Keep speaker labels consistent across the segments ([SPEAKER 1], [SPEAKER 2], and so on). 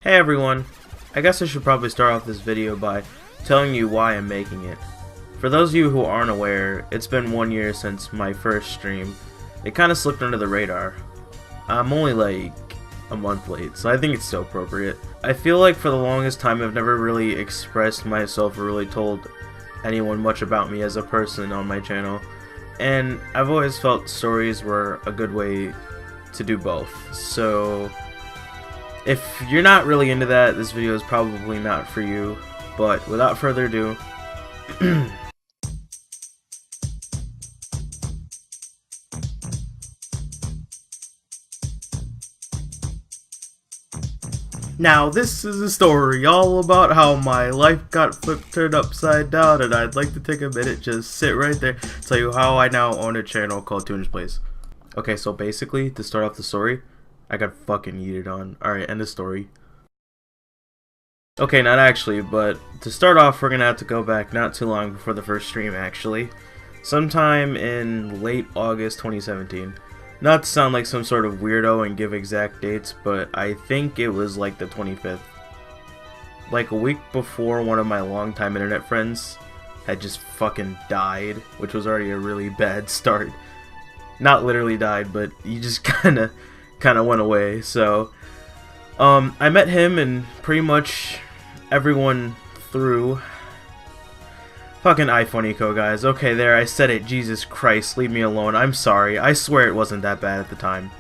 [SPEAKER 1] Hey everyone, I guess I should probably start off this video by telling you why I'm making it. For those of you who aren't aware, it's been 1 year since my first stream. It kinda slipped under the radar. I'm only like a month late, so I think it's still appropriate. I feel like for the longest time I've never really expressed myself or really told anyone much about me as a person on my channel, and I've always felt stories were a good way to do both. So if you're not really into that, this video is probably not for you, but without further ado, now this is a story all about how my life got turned upside down, and I'd like to take a minute, just sit right there, tell you how I now own a channel called Toonish Plays. Okay, so basically, to start off the story, I got fucking yeeted on. Alright, end of story. Okay, not actually, but to start off, we're gonna have to go back not too long before the first stream, actually. Sometime in late August 2017. Not to sound like some sort of weirdo and give exact dates, but I think it was like the 25th. Like a week before one of my longtime internet friends had just fucking died, which was already a really bad start. Not literally died, but he just kinda went away. So I met him and pretty much everyone through fucking iFunnyCo, guys. Okay, there, I said it. Jesus Christ, leave me alone. I'm sorry. I swear it wasn't that bad at the time.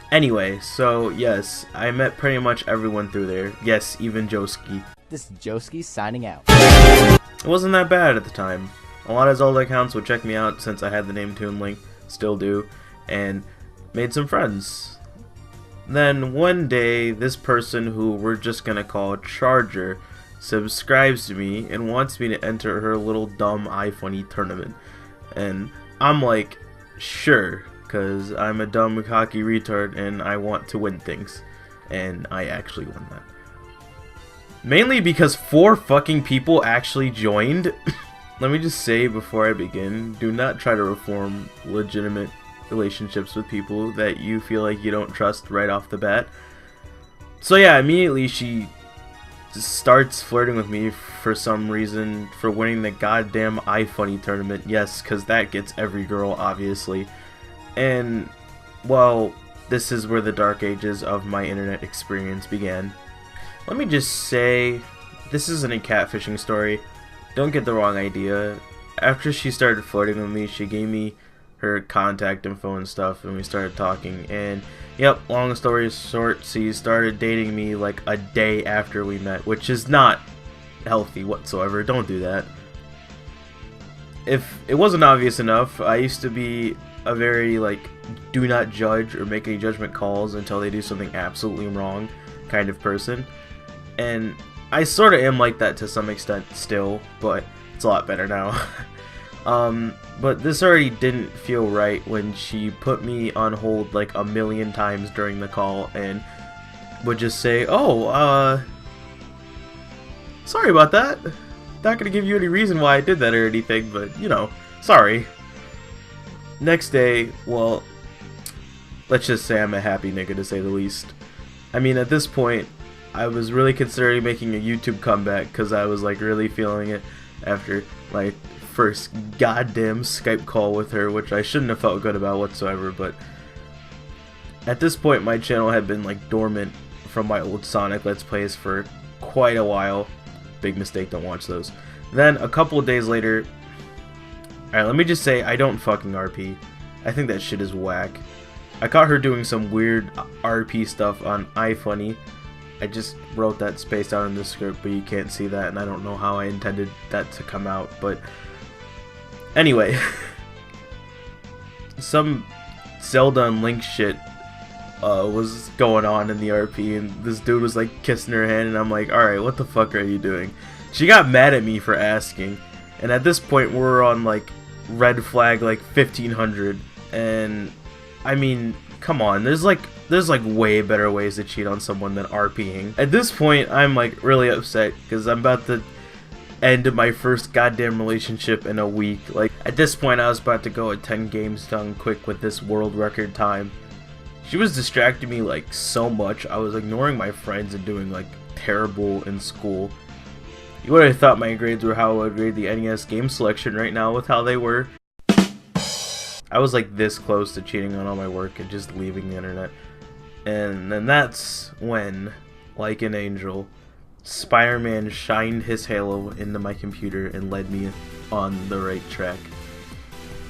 [SPEAKER 1] Anyway, so yes, I met pretty much everyone through there. Yes, even Joski.
[SPEAKER 2] This is Joski signing out.
[SPEAKER 1] It wasn't that bad at the time. A lot of his old accounts would check me out since I had the name ToonLink, still do, and made some friends. Then one day, this person who we're just gonna call Charger subscribes to me and wants me to enter her little dumb iFunny tournament. And I'm like, sure, because I'm a dumb cocky retard and I want to win things. And I actually won that. Mainly because 4 fucking people actually joined. Let me just say before I begin, do not try to reform legitimate relationships with people that you feel like you don't trust right off the bat. So yeah, immediately she starts flirting with me for some reason for winning the goddamn iFunny tournament. Yes, because that gets every girl, obviously. And, well, this is where the dark ages of my internet experience began. Let me just say, this isn't a catfishing story. Don't get the wrong idea. After she started flirting with me, she gave me her contact info and stuff, and we started talking, and yep, long story short, she started dating me like a day after we met, which is not healthy whatsoever. Don't do that. If it wasn't obvious enough, I used to be a very like do not judge or make any judgment calls until they do something absolutely wrong kind of person, and I sort of am like that to some extent still, but it's a lot better now. But this already didn't feel right when she put me on hold like a million times during the call and would just say, oh, sorry about that. Not gonna give you any reason why I did that or anything, but, you know, sorry. Next day, well, let's just say I'm a happy nigga to say the least. I mean, at this point, I was really considering making a YouTube comeback because I was like really feeling it after like first goddamn Skype call with her, which I shouldn't have felt good about whatsoever, but at this point my channel had been like dormant from my old Sonic Let's Plays for quite a while. Big mistake, don't watch those. Then a couple of days later, alright, let me just say I don't fucking RP. I think that shit is whack. I caught her doing some weird RP stuff on iFunny. I just wrote that spaced out in the script, but you can't see that, and I don't know how I intended that to come out, but anyway, some Zelda and Link shit was going on in the RP, and this dude was like kissing her hand, and I'm like, alright, what the fuck are you doing? She got mad at me for asking, and at this point we're on like red flag like 1500, and I mean, come on, there's like way better ways to cheat on someone than RPing. At this point, I'm like really upset because I'm about to end my first goddamn relationship in a week. Like, at this point, I was about to go at 10 games done quick with this world record time. She was distracting me like so much. I was ignoring my friends and doing like terrible in school. You would have thought my grades were how I would grade the NES game selection right now with how they were. I was like this close to cheating on all my work and just leaving the internet. And then that's when, like an angel, Spider-Man shined his halo into my computer and led me on the right track.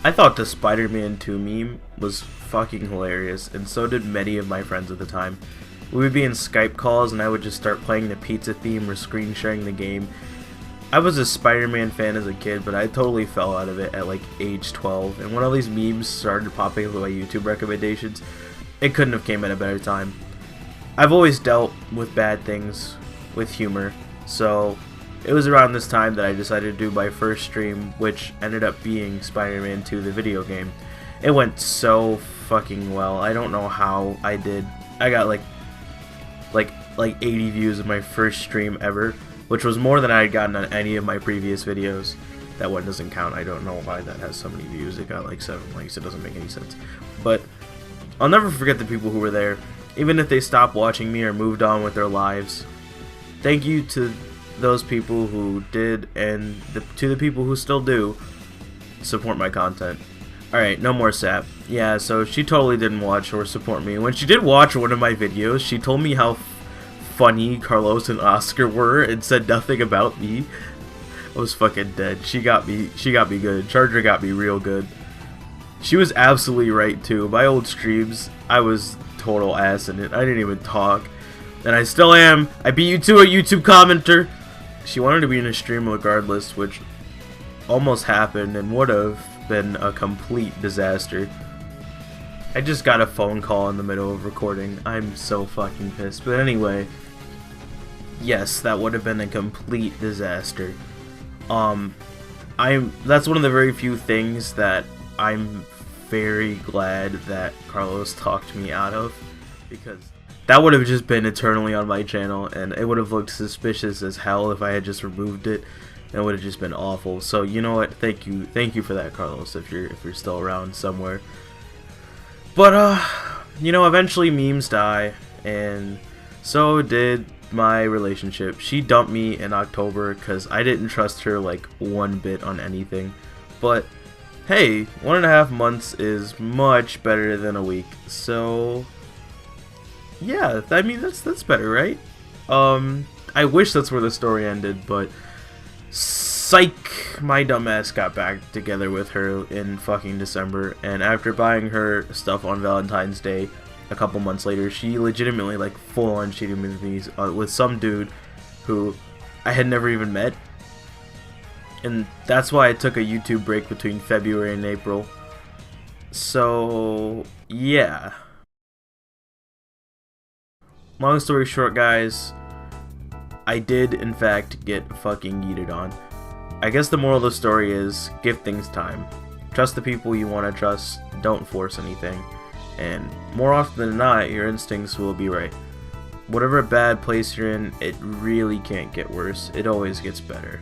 [SPEAKER 1] I thought the Spider-Man 2 meme was fucking hilarious, and so did many of my friends at the time. We would be in Skype calls and I would just start playing the pizza theme or screen sharing the game. I was a Spider-Man fan as a kid, but I totally fell out of it at like age 12, and when all these memes started popping up in my YouTube recommendations, it couldn't have came at a better time. I've always dealt with bad things with humor, so it was around this time that I decided to do my first stream, which ended up being Spider-Man 2, the video game. It went so fucking well. I don't know how I did. I got like 80 views in my first stream ever, which was more than I had gotten on any of my previous videos. That one doesn't count. I don't know why that has so many views. It got like 7 likes. It doesn't make any sense. But I'll never forget the people who were there, even if they stopped watching me or moved on with their lives. Thank you to those people who did, and to the people who still do support my content. Alright, no more sap. Yeah, so she totally didn't watch or support me. When she did watch one of my videos, she told me how funny Carlos and Oscar were and said nothing about me. I was fucking dead. She got me good. Charger got me real good. She was absolutely right too. My old streams, I was total ass in it. I didn't even talk. And I still am. I beat you to a YouTube commenter. She wanted to be in a stream regardless, which almost happened and would have been a complete disaster. I just got a phone call in the middle of recording. I'm so fucking pissed. But anyway, yes, that would have been a complete disaster. That's one of the very few things that I'm very glad that Carlos talked me out of, because that would have just been eternally on my channel and it would have looked suspicious as hell if I had just removed it. It would have just been awful. So you know what? Thank you for that, Carlos, if you're still around somewhere. But you know, eventually memes die, and so did my relationship. She dumped me in October because I didn't trust her like one bit on anything. But hey, 1.5 months is much better than a week. So yeah, I mean that's better, right? I wish that's where the story ended, but psych, my dumbass got back together with her in fucking December, and after buying her stuff on Valentine's Day a couple months later, she legitimately like full on cheated with me with some dude who I had never even met. And that's why I took a YouTube break between February and April. So yeah, long story short, guys, I did in fact get fucking yeeted on. I guess the moral of the story is, give things time. Trust the people you want to trust, don't force anything, and more often than not, your instincts will be right. Whatever bad place you're in, it really can't get worse, it always gets better.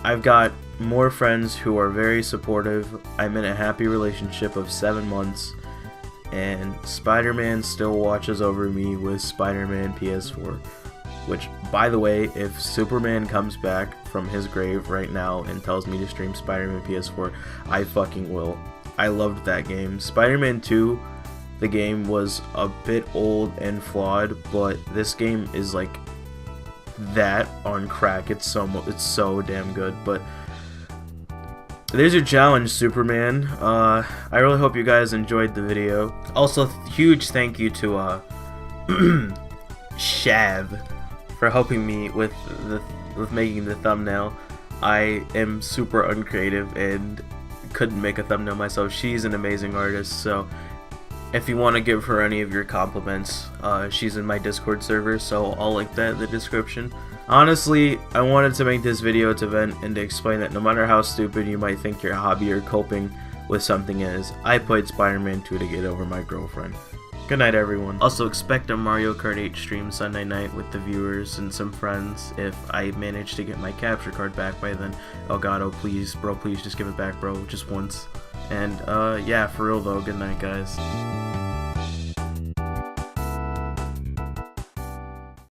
[SPEAKER 1] I've got more friends who are very supportive. I'm in a happy relationship of 7 months, and Spider-Man still watches over me with Spider-Man PS4. Which, by the way, if Superman comes back from his grave right now and tells me to stream Spider-Man PS4, I fucking will. I loved that game. Spider-Man 2, the game, was a bit old and flawed, but this game is like that on crack. It's so damn good. But there's your challenge, Superman. I really hope you guys enjoyed the video. Also, huge thank you to Shav for helping me with making the thumbnail. I am super uncreative and couldn't make a thumbnail myself. She's an amazing artist, so if you want to give her any of your compliments, she's in my Discord server, so I'll link that in the description. Honestly, I wanted to make this video to vent and to explain that no matter how stupid you might think your hobby or coping with something is, I played Spider-Man 2 to get over my girlfriend. Good night, everyone. Also, expect a Mario Kart 8 stream Sunday night with the viewers and some friends if I manage to get my capture card back by then. Elgato, please, bro, please just give it back, bro, just once. And, yeah, for real though, good night, guys.